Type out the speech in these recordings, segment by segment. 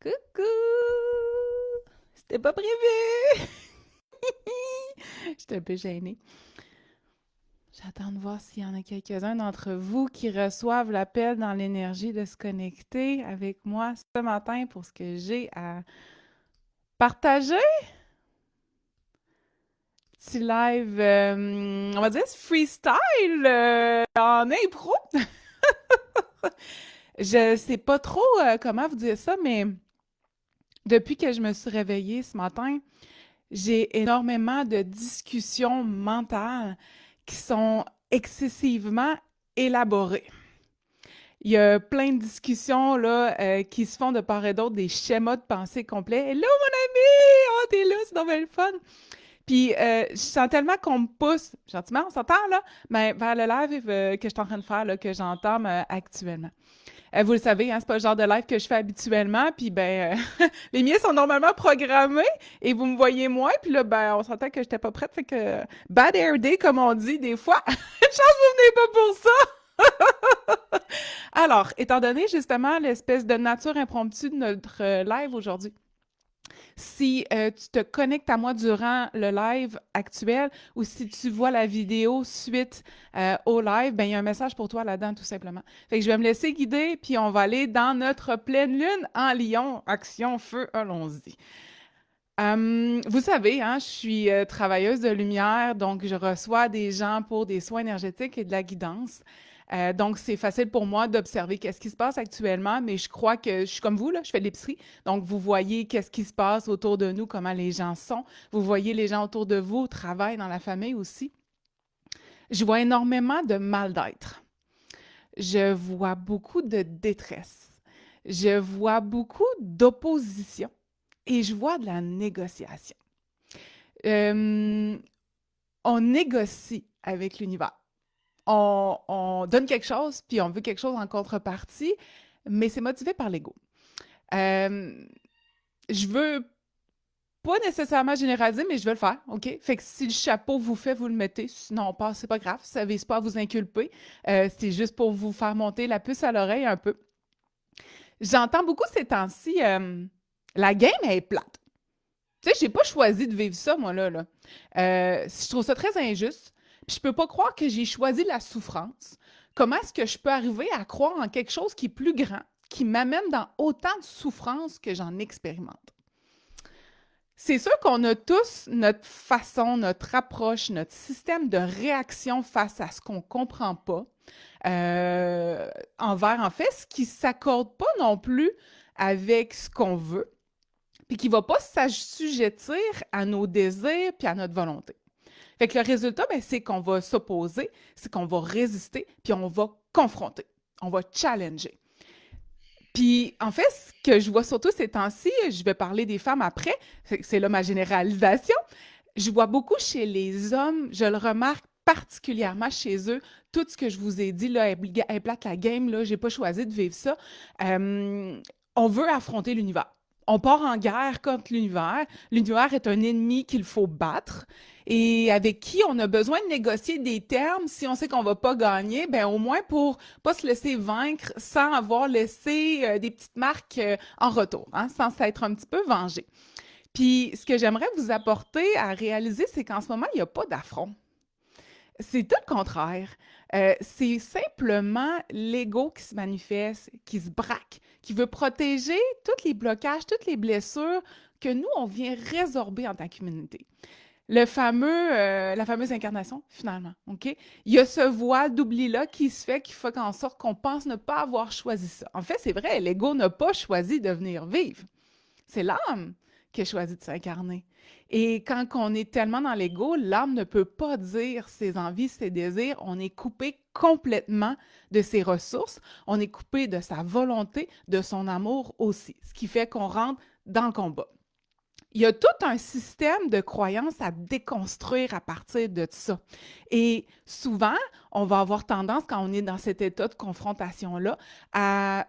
Coucou! C'était pas prévu! J'étais un peu gênée. J'attends de voir s'il y en a quelques-uns d'entre vous qui reçoivent l'appel dans l'énergie de se connecter avec moi ce matin pour ce que j'ai à partager. Petit live, on va dire freestyle en impro. Je sais pas trop comment vous dire ça, mais depuis que je me suis réveillée ce matin, j'ai énormément de discussions mentales qui sont excessivement élaborées. Il y a plein de discussions là, qui se font de part et d'autre, des schémas de pensée complets. Hello, mon ami! Oh, t'es là, c'est donc bien le fun! Puis, je sens tellement qu'on me pousse, gentiment, on s'entend là, mais vers le live que je suis en train de faire, là, que j'entame actuellement. Vous le savez, hein, c'est pas le genre de live que je fais habituellement, puis ben, les miens sont normalement programmés et vous me voyez moins, puis là, ben, on s'entend que j'étais pas prête, fait que bad hair day, comme on dit des fois. Une chance que vous venez pas pour ça! Alors, étant donné justement l'espèce de nature impromptue de notre live aujourd'hui, si tu te connectes à moi durant le live actuel ou si tu vois la vidéo suite au live, ben il y a un message pour toi là-dedans, tout simplement. Fait que je vais me laisser guider, puis on va aller dans notre pleine lune en Lion. Action, feu, allons-y. Vous savez, hein, je suis travailleuse de lumière, donc je reçois des gens pour des soins énergétiques et de la guidance. Donc, c'est facile pour moi d'observer qu'est-ce qui se passe actuellement, mais je crois que je suis comme vous, là, je fais de l'épicerie. Donc, vous voyez qu'est-ce qui se passe autour de nous, comment les gens sont. Vous voyez les gens autour de vous au travail, dans la famille aussi. Je vois énormément de mal-être. Je vois beaucoup de détresse. Je vois beaucoup d'opposition et je vois de la négociation. Euh, on négocie avec l'univers. On donne quelque chose, puis on veut quelque chose en contrepartie, mais c'est motivé par l'ego. Euh, je veux pas nécessairement généraliser, mais je veux le faire, OK? Fait que si le chapeau vous fait, vous le mettez. Sinon, pas, c'est pas grave, ça vise pas à vous inculper. C'est juste pour vous faire monter la puce à l'oreille un peu. J'entends beaucoup ces temps-ci, la game est plate. Tu sais, j'ai pas choisi de vivre ça, moi, là. Je trouve ça très injuste. Puis je peux pas croire que j'ai choisi la souffrance. Comment est-ce que je peux arriver à croire en quelque chose qui est plus grand, qui m'amène dans autant de souffrance que j'en expérimente? C'est sûr qu'on a tous notre façon, notre approche, notre système de réaction face à ce qu'on comprend pas, envers, en fait, ce qui s'accorde pas non plus avec ce qu'on veut puis qui ne va pas s'assujettir à nos désirs puis à notre volonté. Fait que le résultat, ben, c'est qu'on va s'opposer, c'est qu'on va résister, puis on va confronter, on va challenger. Puis, en fait, ce que je vois surtout ces temps-ci, je vais parler des femmes après, c'est là ma généralisation, je vois beaucoup chez les hommes, je le remarque particulièrement chez eux, tout ce que je vous ai dit, là, est plate la game, là, j'ai pas choisi de vivre ça. On veut affronter l'univers. On part en guerre contre l'univers. L'univers est un ennemi qu'il faut battre et avec qui on a besoin de négocier des termes si on sait qu'on va pas gagner, ben au moins pour pas se laisser vaincre sans avoir laissé des petites marques en retour, hein, sans s'être un petit peu vengé. Puis ce que j'aimerais vous apporter à réaliser, c'est qu'en ce moment, il n'y a pas d'affront. C'est tout le contraire. C'est simplement l'ego qui se manifeste, qui se braque, qui veut protéger tous les blocages, toutes les blessures que nous, on vient résorber en tant qu'humanité. La fameuse incarnation, finalement, OK? Il y a ce voile d'oubli-là qui se fait, qui fait en sorte qu'on pense ne pas avoir choisi ça. En fait, c'est vrai, l'ego n'a pas choisi de venir vivre. C'est l'âme qui a choisi de s'incarner. Et quand on est tellement dans l'ego, l'âme ne peut pas dire ses envies, ses désirs. On est coupé complètement de ses ressources. On est coupé de sa volonté, de son amour aussi. Ce qui fait qu'on rentre dans le combat. Il y a tout un système de croyances à déconstruire à partir de ça. Et souvent, on va avoir tendance, quand on est dans cet état de confrontation-là, à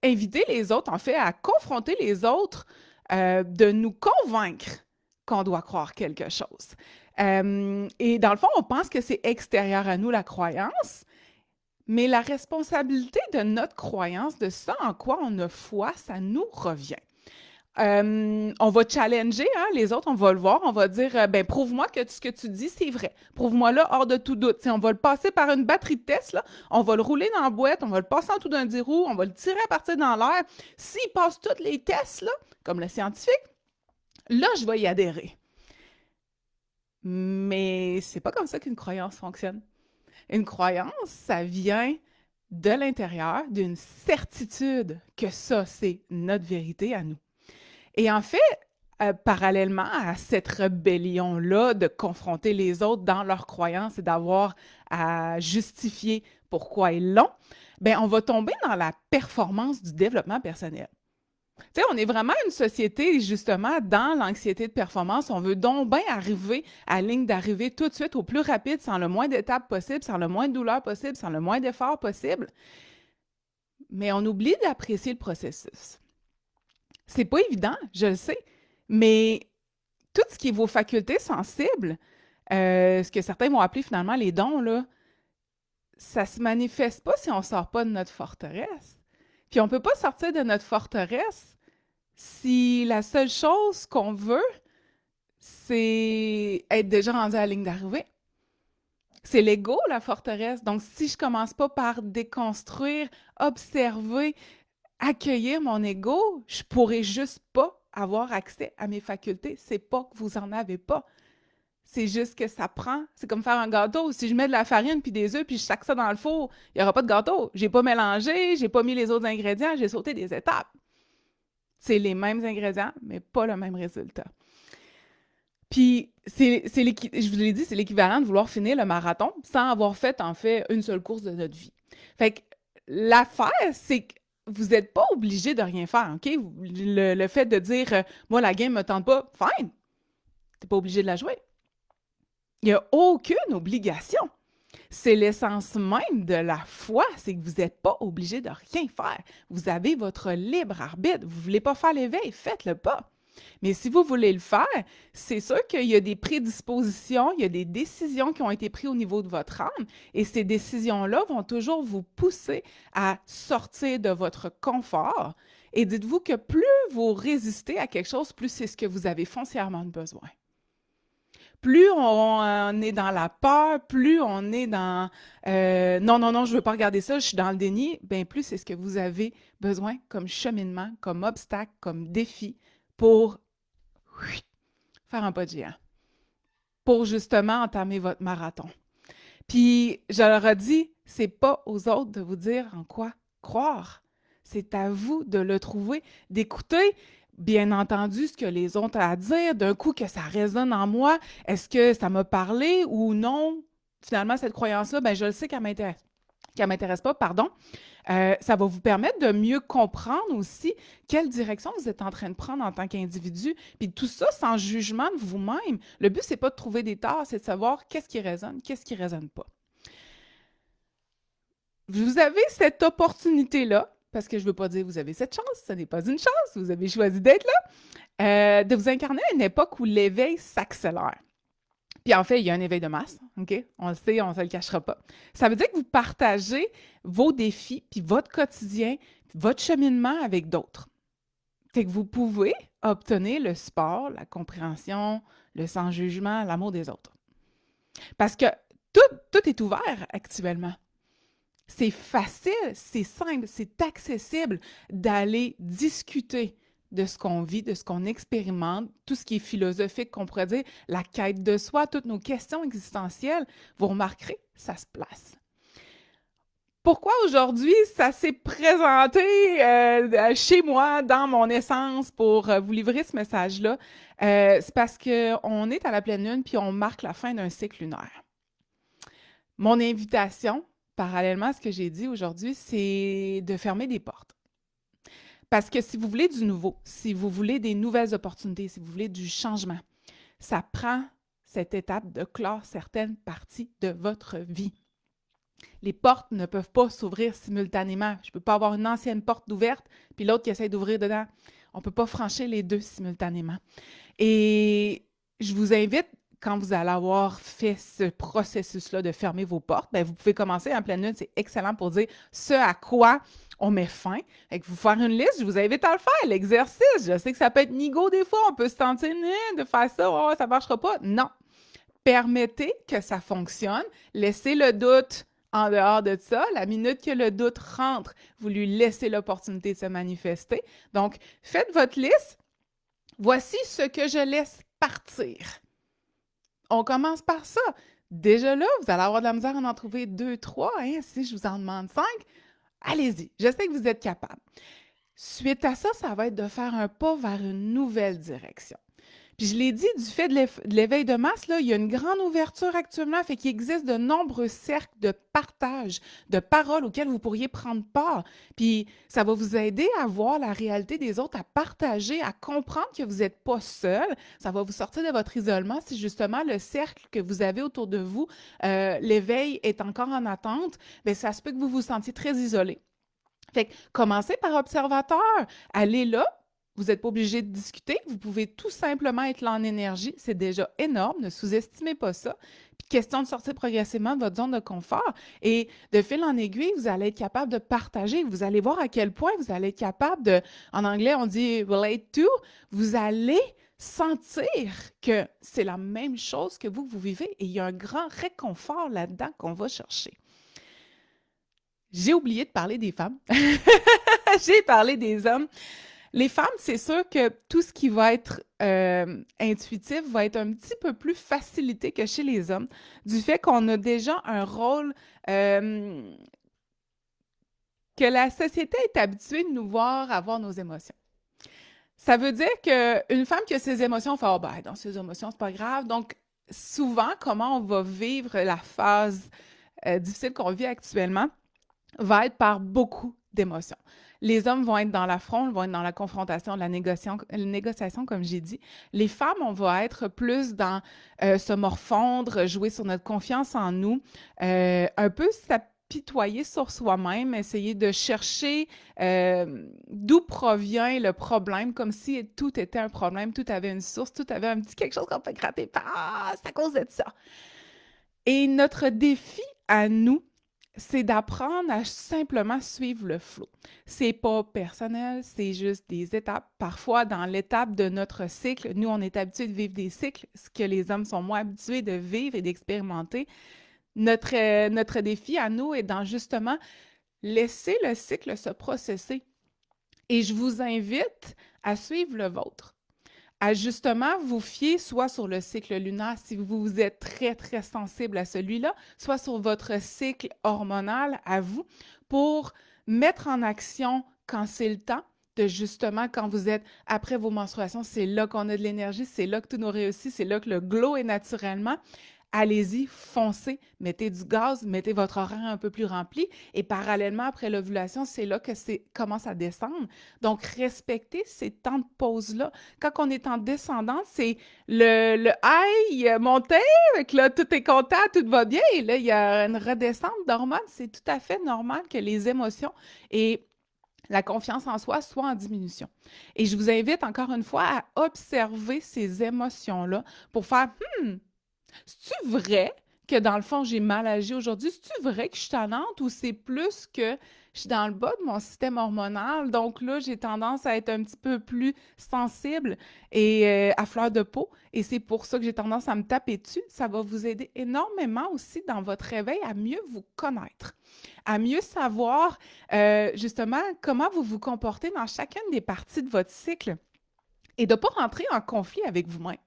inviter les autres, en fait, à confronter les autres, de nous convaincre qu'on doit croire quelque chose. Et dans le fond, on pense que c'est extérieur à nous, la croyance, Mais la responsabilité de notre croyance, de ça en quoi on a foi, ça nous revient. On va challenger les autres, on va le voir, on va dire ben prouve-moi que ce que tu dis, c'est vrai. Prouve-moi là hors de tout doute. T'sais, on va le passer par une batterie de tests, là, on va le rouler dans la boîte, on va le passer en dessous d'un 10 roues, on va le tirer à partir dans l'air. S'il passe tous les tests, là, comme le scientifique, là, je vais y adhérer. Mais c'est pas comme ça qu'une croyance fonctionne. Une croyance, ça vient de l'intérieur, d'une certitude que ça, c'est notre vérité à nous. Et en fait, parallèlement à cette rébellion-là de confronter les autres dans leurs croyances et d'avoir à justifier pourquoi ils l'ont, ben on va tomber dans la performance du développement personnel. Tu sais, on est vraiment une société, justement, dans l'anxiété de performance. On veut donc bien arriver à la ligne d'arrivée tout de suite, au plus rapide, sans le moins d'étapes possible, sans le moins de douleur possible, sans le moins d'efforts possible. Mais on oublie d'apprécier le processus. C'est pas évident, je le sais, mais tout ce qui est vos facultés sensibles, ce que certains vont appeler finalement les dons, là, ça se manifeste pas si on sort pas de notre forteresse. Puis on peut pas sortir de notre forteresse si la seule chose qu'on veut, c'est être déjà rendu à la ligne d'arrivée. C'est l'ego, la forteresse. Donc, si je commence pas par déconstruire, observer, accueillir mon ego, je pourrais juste pas avoir accès à mes facultés. C'est pas que vous en avez pas. C'est juste que ça prend. C'est comme faire un gâteau. Si je mets de la farine puis des œufs puis je sac ça dans le four, il n'y aura pas de gâteau. J'ai pas mélangé, j'ai pas mis les autres ingrédients, j'ai sauté des étapes. C'est les mêmes ingrédients, mais pas le même résultat. Puis, je vous l'ai dit, c'est l'équivalent de vouloir finir le marathon sans avoir fait, en fait, une seule course de notre vie. Fait que l'affaire, c'est que vous n'êtes pas obligé de rien faire, OK? Le fait de dire moi, la game ne me tente pas, fine. Tu n'es pas obligé de la jouer. Il n'y a aucune obligation. C'est l'essence même de la foi, c'est que vous n'êtes pas obligé de rien faire. Vous avez votre libre arbitre. Vous ne voulez pas faire l'éveil, faites-le pas. Mais si vous voulez le faire, c'est sûr qu'il y a des prédispositions, il y a des décisions qui ont été prises au niveau de votre âme, et ces décisions-là vont toujours vous pousser à sortir de votre confort. Et dites-vous que plus vous résistez à quelque chose, plus c'est ce que vous avez foncièrement besoin. Plus on est dans la peur, plus on est dans non, non, non, je ne veux pas regarder ça, je suis dans le déni, bien plus c'est ce que vous avez besoin comme cheminement, comme obstacle, comme défi pour faire un pas de géant, pour justement entamer votre marathon. Puis, je leur ai dit, c'est pas aux autres de vous dire en quoi croire. C'est à vous de le trouver, d'écouter, bien entendu, ce que les autres ont à dire, d'un coup que ça résonne en moi. Est-ce que ça m'a parlé ou non? Finalement, cette croyance-là, ben, je le sais qu'elle m'intéresse pas, pardon. Ça va vous permettre de mieux comprendre aussi quelle direction vous êtes en train de prendre en tant qu'individu. Puis tout ça sans jugement de vous-même. Le but, c'est pas de trouver des torts, c'est de savoir qu'est-ce qui résonne, qu'est-ce qui résonne pas. Vous avez cette opportunité-là, parce que je ne veux pas dire vous avez cette chance, ce n'est pas une chance, vous avez choisi d'être là, de vous incarner à une époque où l'éveil s'accélère. Puis en fait, il y a un éveil de masse, OK? On le sait, on ne se le cachera pas. Ça veut dire que vous partagez vos défis, puis votre quotidien, puis votre cheminement avec d'autres. Fait que vous pouvez obtenir le support, la compréhension, le sans-jugement, l'amour des autres. Parce que tout est ouvert actuellement. C'est facile, c'est simple, c'est accessible d'aller discuter de ce qu'on vit, de ce qu'on expérimente, tout ce qui est philosophique, qu'on pourrait dire, la quête de soi, toutes nos questions existentielles, vous remarquerez, ça se place. Pourquoi aujourd'hui ça s'est présenté chez moi, dans mon essence, pour vous livrer ce message-là? C'est parce qu'on est à la pleine lune puis on marque la fin d'un cycle lunaire. Mon invitation, parallèlement à ce que j'ai dit aujourd'hui, c'est de fermer des portes. Parce que si vous voulez du nouveau, si vous voulez des nouvelles opportunités, si vous voulez du changement, ça prend cette étape de clore certaines parties de votre vie. Les portes ne peuvent pas s'ouvrir simultanément. Je ne peux pas avoir une ancienne porte ouverte puis l'autre qui essaie d'ouvrir dedans. On ne peut pas franchir les deux simultanément. Et je vous invite quand vous allez avoir fait ce processus-là de fermer vos portes, bien, vous pouvez commencer en pleine lune. C'est excellent pour dire ce à quoi on met fin. Fait que vous faire une liste, je vous invite à le faire, l'exercice. Je sais que ça peut être nigo des fois, on peut se tenter de faire ça, oh, ça ne marchera pas. Non. Permettez que ça fonctionne. Laissez le doute en dehors de ça. La minute que le doute rentre, vous lui laissez l'opportunité de se manifester. Donc, faites votre liste. Voici ce que je laisse partir. On commence par ça. Déjà là, vous allez avoir de la misère à en trouver 2, 3. Hein? Si je vous en demande 5, allez-y. Je sais que vous êtes capable. Suite à ça, ça va être de faire un pas vers une nouvelle direction. Puis je l'ai dit, du fait de l'éveil de masse, là, il y a une grande ouverture actuellement, fait qu'il existe de nombreux cercles de partage, de paroles auxquelles vous pourriez prendre part. Puis ça va vous aider à voir la réalité des autres, à partager, à comprendre que vous n'êtes pas seul. Ça va vous sortir de votre isolement si justement le cercle que vous avez autour de vous, l'éveil est encore en attente, bien ça se peut que vous vous sentiez très isolé. Fait que commencez par observateur, allez là. Vous n'êtes pas obligé de discuter, vous pouvez tout simplement être là en énergie, c'est déjà énorme, ne sous-estimez pas ça. Puis question de sortir progressivement de votre zone de confort et de fil en aiguille, vous allez être capable de partager, vous allez voir à quel point vous allez être capable de, en anglais on dit relate to, vous allez sentir que c'est la même chose que vous vivez et il y a un grand réconfort là-dedans qu'on va chercher. J'ai oublié de parler des femmes. J'ai parlé des hommes. Les femmes, c'est sûr que tout ce qui va être intuitif va être un petit peu plus facilité que chez les hommes, du fait qu'on a déjà un rôle que la société est habituée de nous voir avoir nos émotions. Ça veut dire qu'une femme qui a ses émotions, on fait « Ah, ben, dans ses émotions, c'est pas grave ». Donc, souvent, comment on va vivre la phase difficile qu'on vit actuellement va être par beaucoup d'émotions. Les hommes vont être dans l'affront, vont être dans la confrontation, la négociation, comme j'ai dit. Les femmes, on va être plus dans se morfondre, jouer sur notre confiance en nous, un peu s'apitoyer sur soi-même, essayer de chercher d'où provient le problème, comme si tout était un problème, tout avait une source, tout avait un petit quelque chose qu'on peut gratter. Ah, c'est à cause de ça. Et notre défi à nous, c'est d'apprendre à simplement suivre le flow. C'est pas personnel, c'est juste des étapes. Parfois, dans l'étape de notre cycle, nous, on est habitués de vivre des cycles, ce que les hommes sont moins habitués de vivre et d'expérimenter. Notre défi à nous est d'en justement laisser le cycle se processer. Et je vous invite à suivre le vôtre. À justement vous fier soit sur le cycle lunaire si vous êtes très, très sensible à celui-là, soit sur votre cycle hormonal à vous pour mettre en action quand c'est le temps de justement, quand vous êtes après vos menstruations, c'est là qu'on a de l'énergie, c'est là que tout nous réussit, c'est là que le glow est naturellement. Allez-y, foncez, mettez du gaz, mettez votre horaire un peu plus rempli et parallèlement, après l'ovulation, c'est là que c'est commence à descendre. Donc, respectez ces temps de pause-là. Quand on est en descendante, c'est le high monté, avec là, tout est content, tout va bien, et là, il y a une redescente d'hormones. C'est tout à fait normal que les émotions et la confiance en soi soit en diminution. Et je vous invite encore une fois à observer ces émotions-là pour faire c'est-tu vrai que dans le fond, j'ai mal agi aujourd'hui? C'est-tu vrai que je suis tannante ou c'est plus que je suis dans le bas de mon système hormonal? Donc là, j'ai tendance à être un petit peu plus sensible et à fleur de peau. Et c'est pour ça que j'ai tendance à me taper dessus. Ça va vous aider énormément aussi dans votre réveil à mieux vous connaître, à mieux savoir justement comment vous vous comportez dans chacune des parties de votre cycle et de ne pas rentrer en conflit avec vous-même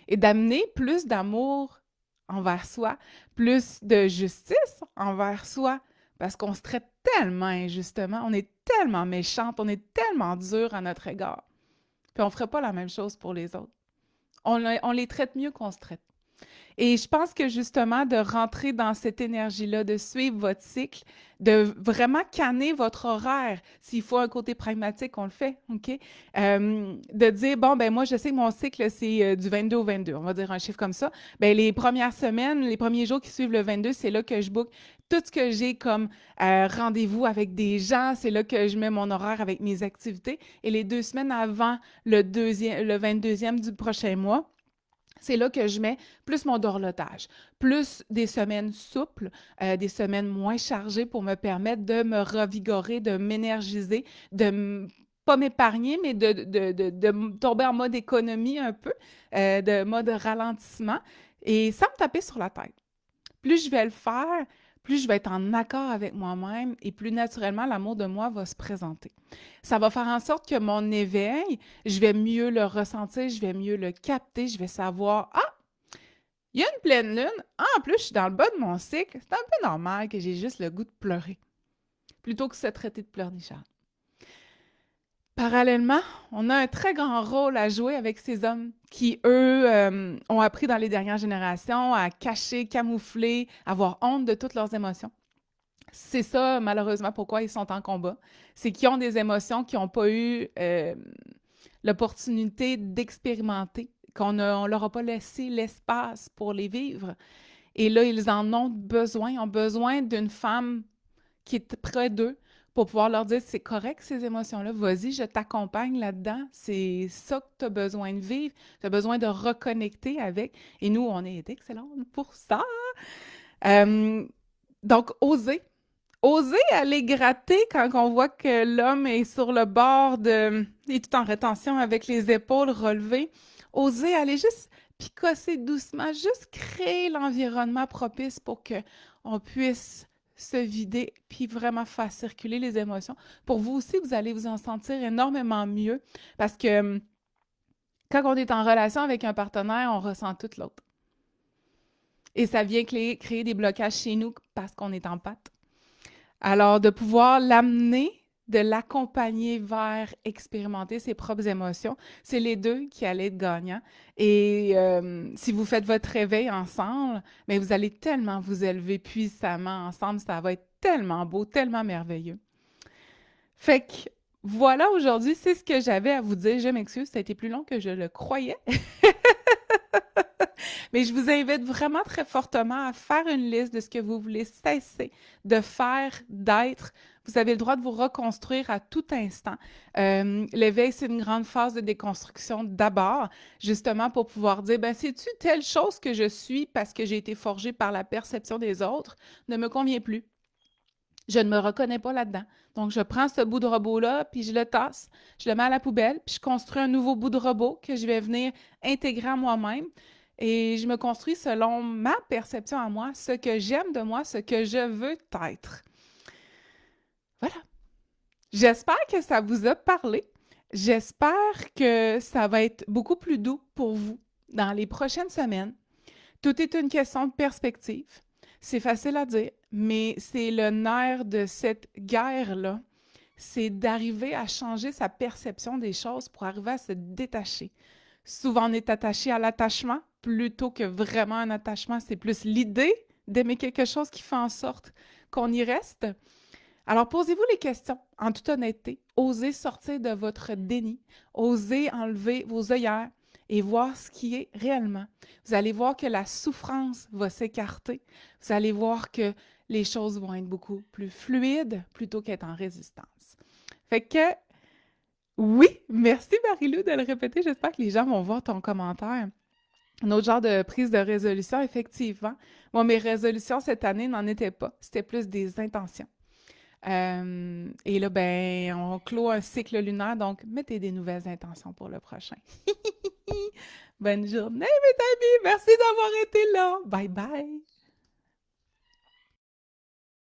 et d'amener plus d'amour envers soi, plus de justice envers soi, parce qu'on se traite tellement injustement, on est tellement méchante, on est tellement dur à notre égard. Puis on ne ferait pas la même chose pour les autres. On les traite mieux qu'on se traite. Et je pense que justement, de rentrer dans cette énergie-là, de suivre votre cycle, de vraiment canner votre horaire. S'il faut un côté pragmatique, on le fait, OK? De dire, bon, ben moi, je sais que mon cycle, c'est du 22 au 22. On va dire un chiffre comme ça. Ben les premières semaines, les premiers jours qui suivent le 22, c'est là que je book tout ce que j'ai comme rendez-vous avec des gens. C'est là que je mets mon horaire avec mes activités. Et les 2 semaines avant le 22e du prochain mois, C'est là que je mets plus mon dorlotage, plus des semaines souples, des semaines moins chargées pour me permettre de me revigorer, de m'énergiser, pas m'épargner, mais de tomber en mode économie un peu, de mode ralentissement, et sans me taper sur la tête. Plus je vais le faire, plus je vais être en accord avec moi-même et plus naturellement l'amour de moi va se présenter. Ça va faire en sorte que mon éveil, je vais mieux le ressentir, je vais mieux le capter, je vais savoir, ah, il y a une pleine lune, ah, en plus je suis dans le bas de mon cycle, c'est un peu normal que j'ai juste le goût de pleurer, plutôt que de se traiter de pleurnicharde. Parallèlement, on a un très grand rôle à jouer avec ces hommes qui, eux, ont appris dans les dernières générations à cacher, camoufler, avoir honte de toutes leurs émotions. C'est ça, malheureusement, pourquoi ils sont en combat. C'est qu'ils ont des émotions qu'ils n'ont pas eu l'opportunité d'expérimenter, on leur a pas laissé l'espace pour les vivre. Et là, ils en ont besoin d'une femme qui est près d'eux pour pouvoir leur dire c'est correct ces émotions-là, vas-y, je t'accompagne là-dedans, c'est ça que tu as besoin de vivre, tu as besoin de reconnecter avec. Et nous, on est excellents pour ça. Donc, oser aller gratter quand on voit que l'homme est sur le bord est tout en rétention avec les épaules relevées. Oser aller juste picosser doucement, juste créer l'environnement propice pour que on puisse se vider puis vraiment faire circuler les émotions. Pour vous aussi, vous allez vous en sentir énormément mieux parce que quand on est en relation avec un partenaire, on ressent tout l'autre. Et ça vient créer des blocages chez nous parce qu'on est en pâte. Alors, de pouvoir l'amener, de l'accompagner vers expérimenter ses propres émotions, c'est les deux qui allaient être gagnants. Et si vous faites votre réveil ensemble, mais vous allez tellement vous élever puissamment ensemble, ça va être tellement beau, tellement merveilleux. Fait que voilà, aujourd'hui, c'est ce que j'avais à vous dire. Je m'excuse, ça a été plus long que je le croyais. Mais je vous invite vraiment très fortement à faire une liste de ce que vous voulez cesser de faire, d'être. Vous avez le droit de vous reconstruire à tout instant. L'éveil, c'est une grande phase de déconstruction d'abord, justement pour pouvoir dire, ben c'est-tu telle chose que je suis parce que j'ai été forgée par la perception des autres ne me convient plus. Je ne me reconnais pas là-dedans. Donc, je prends ce bout de robot-là, puis je le tasse, je le mets à la poubelle, puis je construis un nouveau bout de robot que je vais venir intégrer à moi-même. Et je me construis selon ma perception à moi, ce que j'aime de moi, ce que je veux être. Voilà. J'espère que ça vous a parlé. J'espère que ça va être beaucoup plus doux pour vous dans les prochaines semaines. Tout est une question de perspective. C'est facile à dire, mais c'est le nerf de cette guerre-là. C'est d'arriver à changer sa perception des choses pour arriver à se détacher. Souvent, on est attaché à l'attachement plutôt que vraiment un attachement. C'est plus l'idée d'aimer quelque chose qui fait en sorte qu'on y reste. Alors, posez-vous les questions en toute honnêteté. Osez sortir de votre déni. Osez enlever vos œillères et voir ce qui est réellement. Vous allez voir que la souffrance va s'écarter. Vous allez voir que les choses vont être beaucoup plus fluides plutôt qu'être en résistance. Fait que, oui, merci Marie-Lou de le répéter. J'espère que les gens vont voir ton commentaire. Un autre genre de prise de résolution, effectivement. Moi, mes résolutions cette année n'en étaient pas. C'était plus des intentions. Et là, ben, on clôt un cycle lunaire, donc mettez des nouvelles intentions pour le prochain. Bonne journée, mes amis! Merci d'avoir été là! Bye bye!